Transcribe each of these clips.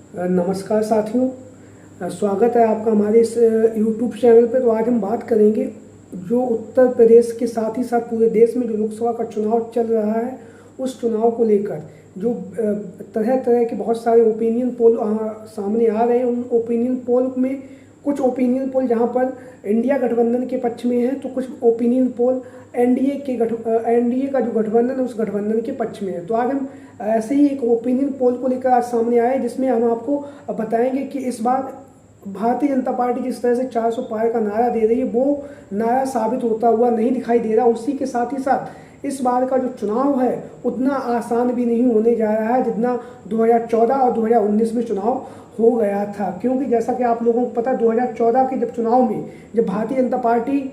नमस्कार साथियों, स्वागत है आपका हमारे इस यूट्यूब चैनल पे। तो आज हम बात करेंगे जो उत्तर प्रदेश के साथ ही साथ पूरे देश में जो लोकसभा का चुनाव चल रहा है उस चुनाव को लेकर जो तरह तरह के बहुत सारे ओपिनियन पोल सामने आ रहे हैं। उन ओपिनियन पोल में कुछ ओपिनियन पोल जहां पर इंडिया गठबंधन के पक्ष में है, तो कुछ ओपिनियन पोल एनडीए का जो गठबंधन है उस गठबंधन के पक्ष में है। तो आज हम ऐसे ही एक ओपिनियन पोल को लेकर आज सामने आए, जिसमें हम आपको बताएंगे कि इस बार भारतीय जनता पार्टी जिस तरह से 400 पार का नारा दे रही है वो नारा साबित होता हुआ नहीं दिखाई दे रहा। उसी के साथ ही साथ इस बार का जो चुनाव है उतना आसान भी नहीं होने जा रहा है जितना 2014 और 2019 में चुनाव हो गया था। क्योंकि जैसा कि आप लोगों को पता है, 2014 के जब चुनाव में जब भारतीय जनता पार्टी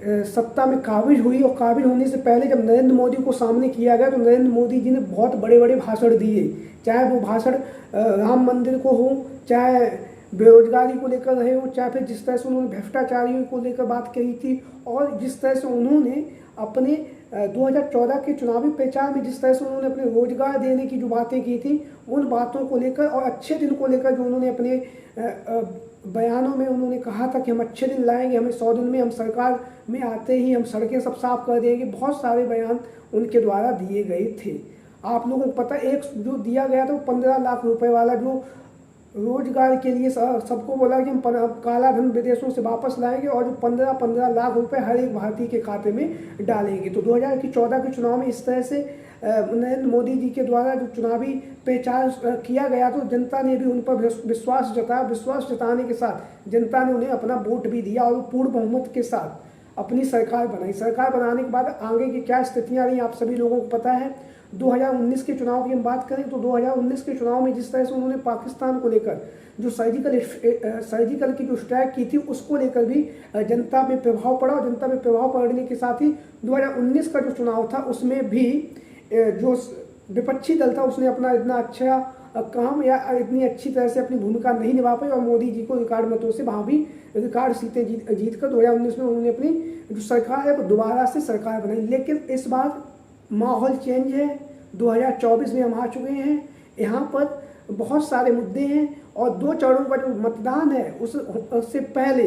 सत्ता में काबिज हुई और काबिज होने से पहले जब नरेंद्र मोदी को सामने किया गया तो नरेंद्र मोदी जी ने बहुत बड़े बड़े भाषण दिए। चाहे वो भाषण राम मंदिर को हो, चाहे बेरोजगारी को लेकर रहे हो, चाहे फिर जिस तरह से उन्होंने भ्रष्टाचारियों को लेकर बात कही थी, और जिस तरह से उन्होंने अपने 2014 के चुनावी प्रचार में जिस तरह से उन्होंने अपने रोजगार देने की जो बातें की थी उन बातों को लेकर और अच्छे दिन को लेकर जो उन्होंने अपने बयानों में उन्होंने कहा था कि हम अच्छे दिन लाएंगे, हमें 100 दिन में हम सरकार में आते ही हम सड़कें सब साफ कर देंगे। बहुत सारे बयान उनके द्वारा दिए गए थे। आप लोगों को पता है, एक जो दिया गया था वो 15 लाख रुपए वाला जो रोजगार के लिए सबको बोला कि हम काला धन विदेशों से वापस लाएंगे और जो 15 लाख रुपए हर एक भारतीय के खाते में डालेंगे। तो 2014 के चुनाव में इस तरह से नरेंद्र मोदी जी के द्वारा जो चुनावी प्रचार किया गया तो जनता ने भी उन पर विश्वास जताया। विश्वास जताने के साथ जनता ने उन्हें अपना वोट भी दिया और पूर्ण बहुमत के साथ अपनी सरकार बनाई। सरकार बनाने के बाद आगे की क्या स्थितियां रही आप सभी लोगों को पता है। 2019 के चुनाव की हम बात करें तो 2019 के चुनाव में जिस तरह से उन्होंने पाकिस्तान को लेकर जो सर्जिकल की जो स्ट्राइक की थी उसको लेकर भी जनता में प्रभाव पड़ा, और जनता में प्रभाव पड़ने के साथ ही 2019 का जो चुनाव था उसमें भी जो विपक्षी दल था उसने अपना इतना अच्छा काम या इतनी अच्छी तरह से अपनी भूमिका नहीं निभा पाई और मोदी जी को रिकॉर्ड मतों से वहाँ भी रिकॉर्ड सीटें जीत कर 2019 में उन्होंने अपनी जो सरकार है वो दोबारा से सरकार बनाई। लेकिन इस बार माहौल चेंज है, 2024 में हम आ चुके हैं। यहाँ पर बहुत सारे मुद्दे हैं और 2 चरणों का जो मतदान है उससे पहले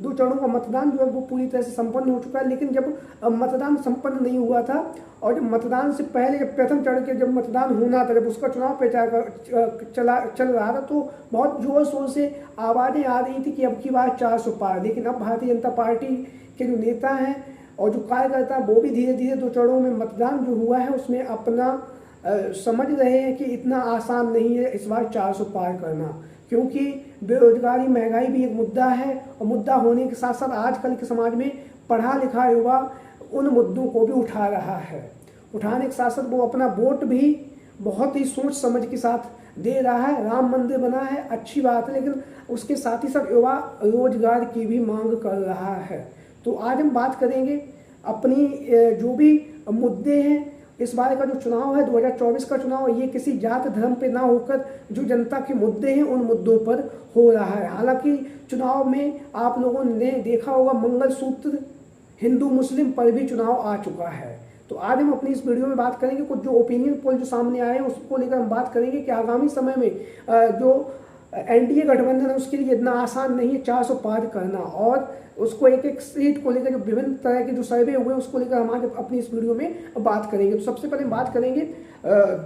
2 चरणों का मतदान जो है वो पूरी तरह से संपन्न हो चुका है। लेकिन जब मतदान संपन्न नहीं हुआ था और जब मतदान से पहले जब प्रथम चरण के जब मतदान होना था, जब उसका चुनाव प्रचार चल रहा था तो बहुत जोर शोर से आवाज़ें आ रही थी कि अब की बार 400 पार। लेकिन अब भारतीय जनता पार्टी के जो नेता हैं और जो कार्यकर्ता वो भी धीरे धीरे 2 चरणों में मतदान जो हुआ है उसमें अपना समझ रहे हैं कि इतना आसान नहीं है इस बार 400 पार करना। क्योंकि बेरोजगारी, महंगाई भी एक मुद्दा है और मुद्दा होने के साथ साथ आजकल के समाज में पढ़ा लिखा युवा उन मुद्दों को भी उठा रहा है। उठाने के साथ साथ वो अपना वोट भी बहुत ही सोच समझ के साथ दे रहा है। राम मंदिर बना है, अच्छी बात है, लेकिन उसके साथ ही साथ युवा रोजगार की भी मांग कर रहा है। तो आज हम बात करेंगे अपनी जो भी मुद्दे हैं। इस बार का जो चुनाव है 2024 का चुनाव, ये किसी जात धर्म पे ना होकर जो जनता के मुद्दे हैं उन मुद्दों पर हो रहा है। हालांकि चुनाव में आप लोगों ने देखा होगा मंगलसूत्र हिंदू मुस्लिम पर भी चुनाव आ चुका है। तो आज हम अपनी इस वीडियो में बात करेंगे कुछ जो ओपिनियन पोल जो सामने आए हैं उसको लेकर हम बात करेंगे कि आगामी समय में जो एनडीए गठबंधन है उसके लिए इतना आसान नहीं है 400 पार करना, और उसको एक एक सीट को लेकर जो विभिन्न तरह के जो सर्वे हुए उसको लेकर हम आज अपनी इस वीडियो में बात करेंगे। तो सबसे पहले हम बात करेंगे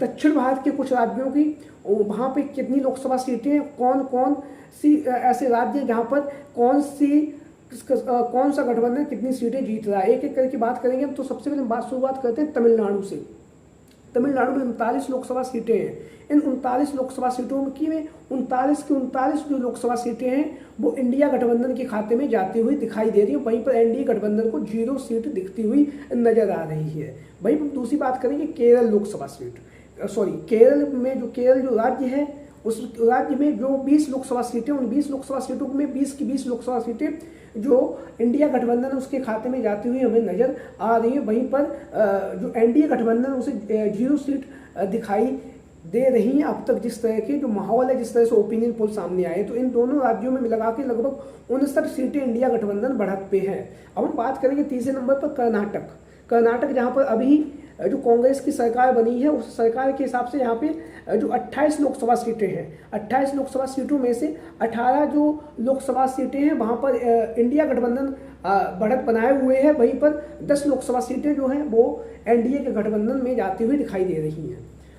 दक्षिण भारत के कुछ राज्यों की, वहाँ पे कितनी लोकसभा सीटें हैं, कौन कौन सी ऐसे राज्य हैं जहाँ पर कौन सा गठबंधन कितनी सीटें जीत रहा है, एक एक करके बात करेंगे। तो सबसे पहले हम शुरुआत करते हैं तमिलनाडु से। तमिलनाडु में 39 लोकसभा सीटें हैं। इन 39 लोकसभा सीटों में 39 जो लोकसभा सीटें हैं वो इंडिया गठबंधन के खाते में जाती हुई दिखाई दे रही है। वहीं पर एनडीए गठबंधन को 0 सीट दिखती हुई नजर आ रही है। वहीं पर दूसरी बात करेंगे केरल लोकसभा सीट, केरल में केरल जो राज्य है उस राज्य में जो 20 लोकसभा सीटें, उन 20 लोकसभा सीटों में 20 की 20 लोकसभा सीटें जो इंडिया गठबंधन उसके खाते में जाती हुई हमें नजर आ रही है। वहीं पर जो एनडीए गठबंधन उसे 0 सीट दिखाई दे रही हैं। अब तक जिस तरह के जो माहौल है, जिस तरह से ओपिनियन पोल सामने आए, तो इन दोनों राज्यों में मिला के लगभग 69 सीटें इंडिया गठबंधन बढ़त पे है। अब हम बात करेंगे तीसरे नंबर पर कर्नाटक, जहां पर अभी जो कांग्रेस की सरकार बनी है उस सरकार के हिसाब से यहाँ पे जो 28 लोकसभा सीटें हैं, 28 लोकसभा सीटों में से 18 जो लोकसभा सीटें हैं वहाँ पर इंडिया गठबंधन बढ़त बनाए हुए है। वहीं पर 10 लोकसभा सीटें जो हैं वो एनडीए के गठबंधन में जाती हुई दिखाई दे रही हैं।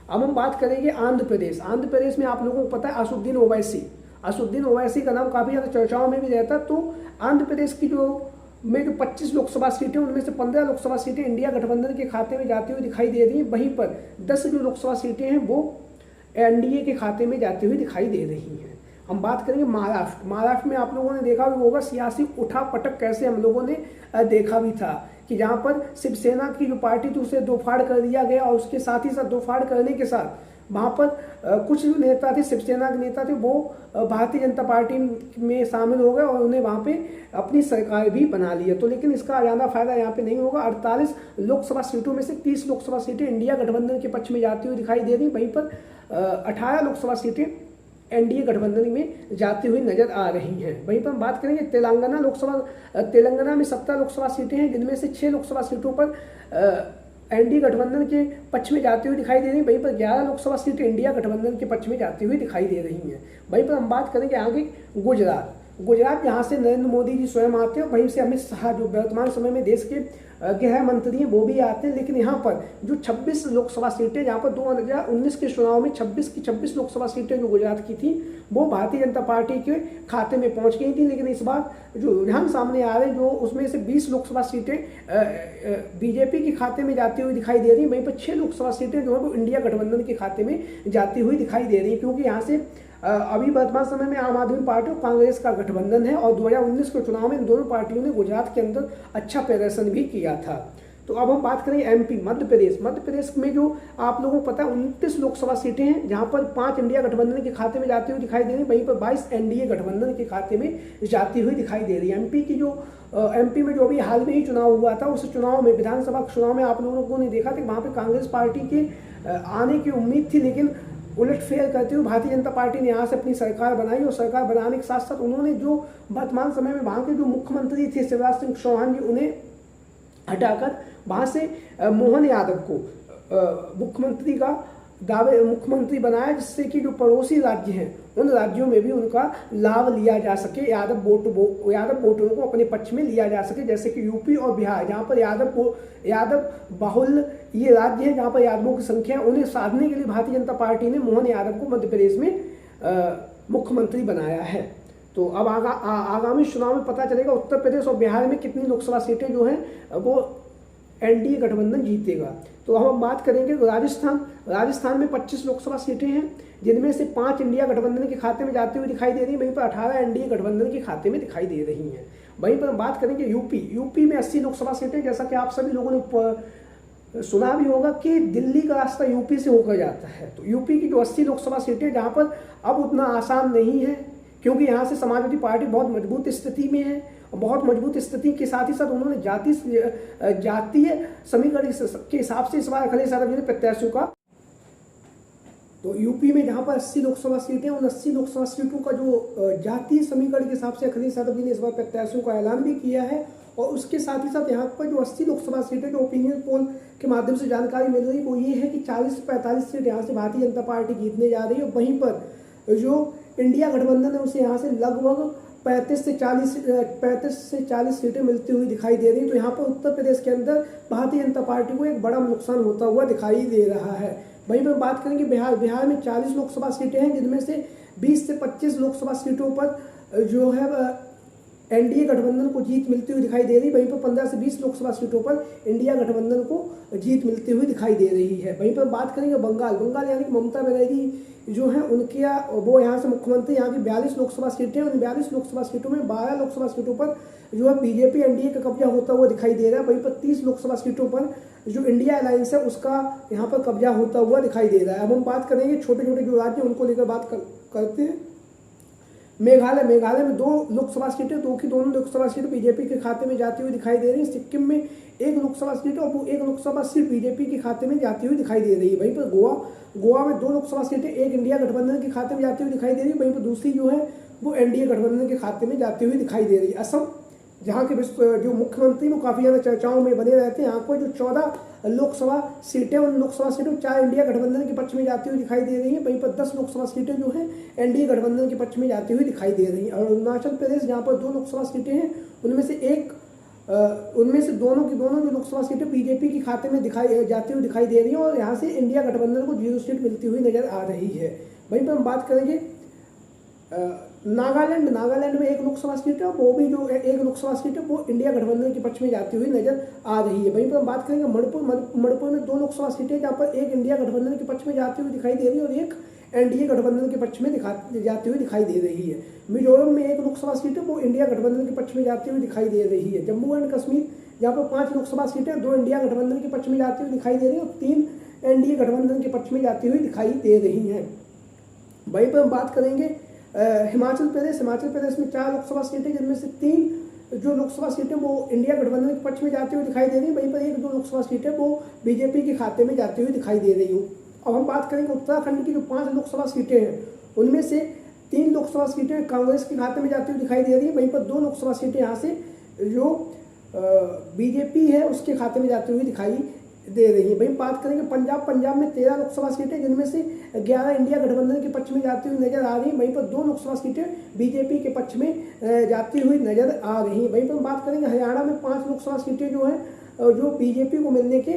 अब हम बात करेंगे आंध्र प्रदेश। आंध्र प्रदेश में आप लोगों को पता है असुद्दीन ओवैसी का नाम काफ़ी ज़्यादा चर्चाओं में भी रहता। तो आंध्र प्रदेश की जो 25 लोकसभा सीटें उनमें से 15 लोकसभा सीटें इंडिया गठबंधन के खाते में जाती हुई दिखाई दे रही हैं। वहीं पर 10 जो लोकसभा सीटें हैं वो एनडीए के खाते में जाती हुई दिखाई दे रही हैं। हम बात करेंगे महाराष्ट्र में आप लोगों ने देखा भी होगा सियासी उठापटक कैसे हम लोगों ने देखा भी था कि जहाँ पर शिवसेना की जो पार्टी थी उसे दो फाड़ कर दिया गया और उसके साथ ही साथ दो फाड़ करने के साथ वहाँ पर कुछ जो नेता थे, शिवसेना के नेता थे, वो भारतीय जनता पार्टी में शामिल हो गए और उन्हें वहाँ पे अपनी सरकार भी बना लिया। तो लेकिन इसका ज़्यादा फायदा यहाँ पे नहीं होगा। 48 लोकसभा सीटों में से 30 लोकसभा सीटें इंडिया गठबंधन के पक्ष में जाती हुई दिखाई दे रही। वहीं पर 18 लोकसभा सीटें एनडीए गठबंधन में जाती हुई नजर आ रही हैं। वहीं पर हम बात करेंगे तेलंगाना में 17 लोकसभा सीटें हैं जिनमें से 6 लोकसभा सीटों पर एनडीए गठबंधन के पक्ष में जाती हुई दिखाई दे रही है। वहीं पर 11 लोकसभा सीटें इंडिया गठबंधन के पक्ष में जाती हुई दिखाई दे रही हैं। वहीं पर हम बात करेंगे आगे गुजरात जहाँ से नरेंद्र मोदी जी स्वयं आते हैं, वहीं से अमित शाह जो वर्तमान समय में देश के गृह मंत्री हैं वो भी आते हैं। लेकिन यहाँ पर जो 26 लोकसभा सीटें, जहाँ पर 2019 के चुनाव में 26 की 26 लोकसभा सीटें जो गुजरात की थी वो भारतीय जनता पार्टी के खाते में पहुँच गई थी। लेकिन इस बार जो रुझान सामने आ रहे हैं जो उसमें से 20 लोकसभा सीटें बीजेपी के खाते में जाती हुई दिखाई दे रही। वहीं पर 6 लोकसभा सीटें जो है वो इंडिया गठबंधन के खाते में जाती हुई दिखाई दे रही, क्योंकि यहाँ से अभी वर्तमान समय में आम आदमी पार्टी और कांग्रेस का गठबंधन है और 2019 के चुनाव में इन दोनों पार्टियों ने गुजरात के अंदर अच्छा प्रदर्शन भी किया था। तो अब हम बात करें एमपी मध्य प्रदेश में जो आप लोगों को पता है 29 लोकसभा सीटें हैं जहां पर 5 इंडिया गठबंधन के खाते में जाती हुई दिखाई दे रही। वहीं पर 22 एनडीए गठबंधन के खाते में जाती हुई दिखाई दे रही है। एमपी में जो अभी हाल में ही चुनाव हुआ था उस चुनाव में, विधानसभा चुनाव में आप लोगों ने देखा कि वहाँ पर कांग्रेस पार्टी के आने की उम्मीद थी, लेकिन उलटफेर करते हुए भारतीय जनता पार्टी ने यहाँ से अपनी सरकार बनाई और सरकार बनाने के साथ साथ उन्होंने जो वर्तमान समय में वहाँ के जो मुख्यमंत्री थे शिवराज सिंह चौहान जी, उन्हें हटाकर वहाँ से मोहन यादव को मुख्यमंत्री बनाया, जिससे कि जो पड़ोसी राज्य हैं उन राज्यों में भी उनका लाभ लिया जा सके, यादव वोटरों को अपने पक्ष में लिया जा सके। जैसे कि यूपी और बिहार जहाँ पर यादव बहुल ये राज्य हैं जहाँ पर यादवों की संख्या है, उन्हें साधने के लिए भारतीय जनता पार्टी ने मोहन यादव को मध्य प्रदेश में मुख्यमंत्री बनाया है। तो अब आगामी चुनाव में पता चलेगा उत्तर प्रदेश और बिहार में कितनी लोकसभा सीटें जो हैं वो एनडीए गठबंधन जीतेगा। तो अब हम बात करेंगे राजस्थान में 25 लोकसभा सीटें हैं जिनमें से 5 इंडिया गठबंधन के खाते में जाती हुई दिखाई दे रही है। वहीं पर 18 एनडीए गठबंधन के खाते में दिखाई दे रही हैं। वहीं पर हम बात करेंगे यूपी में 80 लोकसभा सीटें। जैसा कि आप सभी लोगों ने सुना भी होगा कि दिल्ली का रास्ता यूपी से होकर जाता है। तो यूपी की जो 80 लोकसभा सीटें जहाँ पर अब उतना आसान नहीं है, क्योंकि यहाँ से समाजवादी पार्टी बहुत मजबूत स्थिति में है और बहुत मजबूत स्थिति के साथ ही साथ उन्होंने जातीय समीकरण के हिसाब से इस बार अखिलेश यादव जी ने प्रत्याशियों का, तो यूपी में जहाँ पर 80 लोकसभा सीटें, उन 80 लोकसभा सीटों का जो जातीय समीकरण के हिसाब से अखिलेश यादव जी ने इस बार प्रत्याशियों का ऐलान भी किया है। और उसके साथ ही साथ यहाँ पर जो 80 लोकसभा सीटें जो ओपिनियन पोल के माध्यम से जानकारी मिल रही है वो ये है कि 40 से 45 सीट यहाँ से भारतीय जनता पार्टी जीतने जा रही है। वहीं पर जो इंडिया गठबंधन है उसे यहाँ से लगभग 35 से 40 सीटें मिलती हुई दिखाई दे रही। तो यहाँ पर उत्तर प्रदेश के अंदर भारतीय जनता पार्टी को एक बड़ा नुकसान होता हुआ दिखाई दे रहा है। वहीं पर बात करेंगे बिहार में 40 लोकसभा सीटें हैं जिनमें से 20 से 25 लोकसभा सीटों पर जो है एनडीए गठबंधन को जीत मिलती हुई दिखाई दे रही। वहीं पर 15 से 20 लोकसभा सीटों पर इंडिया गठबंधन को जीत मिलती हुई दिखाई दे रही है। वहीं पर बात करेंगे बंगाल यानी कि ममता बनर्जी जो है उनके वो यहाँ से मुख्यमंत्री, यहाँ की 42 लोकसभा सीटें, उन 42 लोकसभा सीटों में 12 लोकसभा सीटों पर जो है बीजेपी एनडीए का कब्जा होता हुआ दिखाई दे रहा है। वहीं पर 30 लोकसभा सीटों पर जो इंडिया अलायंस है उसका यहाँ पर कब्जा होता हुआ दिखाई दे रहा है। अब हम बात करेंगे छोटे छोटे जो राज्य उनको लेकर बात करते हैं। मेघालय में 2 लोकसभा सीटें, दोनों लोकसभा सीटें बीजेपी के खाते में जाती हुई दिखाई दे रही है। सिक्किम में 1 लोकसभा सीट और वो 1 लोकसभा सीट बीजेपी के खाते में जाती हुई दिखाई दे रही है। वहीं पर गोवा में 2 लोकसभा सीटें, 1 इंडिया गठबंधन के खाते में जाती हुई दिखाई दे रही है। वहीं पर दूसरी जो है वो एनडीए गठबंधन के खाते में जाती हुई दिखाई दे रही है। जहाँ के जो मुख्यमंत्री वो काफ़ी ज़्यादा चर्चाओं में बने रहते हैं। यहाँ पर जो 14 लोकसभा सीटें, उन लोकसभा सीटों 4 इंडिया गठबंधन के पक्ष में जाती हुई दिखाई दे रही हैं। वहीं पर 10 लोकसभा सीटें जो हैं एनडीए गठबंधन के पक्ष में जाती हुई दिखाई दे रही हैं। और अरुणाचल प्रदेश जहाँ पर 2 लोकसभा सीटें हैं, उनमें से दोनों की दोनों जो लोकसभा सीटें बीजेपी के खाते में जाती हुई दिखाई दे रही हैं और यहाँ से इंडिया गठबंधन को 0 सीट मिलती हुई नजर आ रही है। वहीं पर हम बात करेंगे नागालैंड में 1 लोकसभा सीट है, वो भी जो 1 लोकसभा सीट है वो इंडिया गठबंधन के पक्ष में जाती हुई नजर आ रही है। वहीं पर हम बात करेंगे मणिपुर में 2 लोकसभा सीटें, जहाँ पर 1 इंडिया गठबंधन के पक्ष में जाती हुई दिखाई दे रही है और 1 एनडीए गठबंधन के पक्ष में जाती हुई दिखाई दे रही है। मिजोरम में 1 लोकसभा सीट है, वो इंडिया गठबंधन के पक्ष में जाती हुई दिखाई दे रही है। जम्मू एंड कश्मीर, जहाँ पर 5 लोकसभा सीटें 2 इंडिया गठबंधन के पक्ष में जाती हुई दिखाई दे रही है और 3 एनडीए गठबंधन के पक्ष में जाती हुई दिखाई दे रही हैं। वहीं पर हम बात करेंगे हिमाचल प्रदेश में 4 लोकसभा सीटें, जिनमें से 3 जो लोकसभा सीटें वो इंडिया गठबंधन के पक्ष में जाती हुई दिखाई दे रही है। वहीं पर 1-2 लोकसभा सीटें वो बीजेपी के खाते में जाती हुई दिखाई दे रही हो। अब हम बात करेंगे उत्तराखंड की जो 5 लोकसभा सीटें हैं, उनमें से 3 लोकसभा सीटें कांग्रेस के खाते में जाती हुई दिखाई दे रही है। वहीं पर 2 लोकसभा सीटें यहाँ से जो बीजेपी है उसके खाते में जाती हुई दिखाई दे रही है। वहीं बात करेंगे पंजाब में 13 लोकसभा सीटें, जिनमें से 11 इंडिया गठबंधन के पक्ष में जाती हुई नजर आ रही है। वहीं पर 2 लोकसभा सीटें बीजेपी के पक्ष में जाती हुई नजर आ रही है। वहीं पर बात करेंगे हरियाणा में 5 लोकसभा सीटें जो हैं जो बीजेपी को मिलने के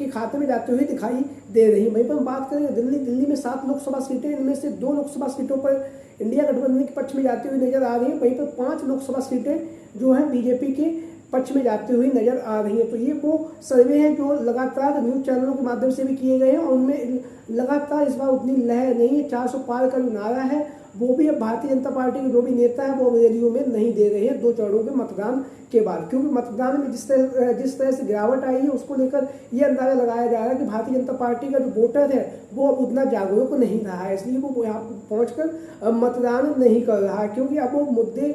खाते में जाती हुई दिखाई दे रही है। वहीं पर हम बात करेंगे दिल्ली में 7 लोकसभा सीटें, इनमें से 2 लोकसभा सीटों पर इंडिया गठबंधन के पक्ष में जाती हुई नजर आ रही है। वहीं पर 5 लोकसभा सीटें जो हैं बीजेपी के पक्ष में जाती हुई नजर आ रही है। तो ये वो सर्वे हैं जो लगातार न्यूज़ चैनलों के माध्यम से भी किए गए हैं और उनमें लगातार इस बार उतनी लहर नहीं है। 400 पार का जो नारा है वो भी अब भारतीय जनता पार्टी के जो भी नेता है वो रैलियों में नहीं दे रहे हैं 2 चरणों के मतदान के बाद, क्योंकि मतदान में जिस तरह से गिरावट आई है उसको लेकर ये अंदाजा लगाया जा रहा है कि भारतीय जनता पार्टी का जो वोटर है वो अब उतना जागरूक नहीं रहा है, इसलिए वो यहाँ पहुँचकर मतदान नहीं कर रहा है। क्योंकि अब वो मुद्दे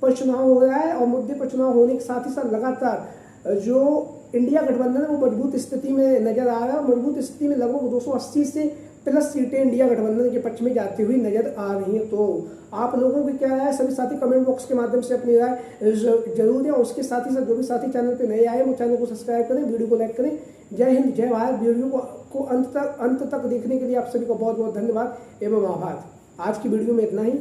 पर चुनाव हो रहा है और मुद्दे पर चुनाव होने के साथ ही साथ लगातार जो इंडिया गठबंधन है वो मजबूत स्थिति में नजर आ रहा है। मजबूत स्थिति में लगभग 280 से प्लस सीटें इंडिया गठबंधन के पक्ष में जाती हुई नजर आ रही हैं। तो आप लोगों की क्या राय है, सभी साथी कमेंट बॉक्स के माध्यम से अपनी राय जरूर दें और उसके साथ ही साथ जो भी साथी चैनल पे नए आए वो चैनल को सब्सक्राइब करें, वीडियो को लाइक करें। जय हिंद, जय भारत। वीडियो को अंत तक देखने के लिए आप सभी को बहुत बहुत धन्यवाद एवं आभार। आज की वीडियो में इतना ही।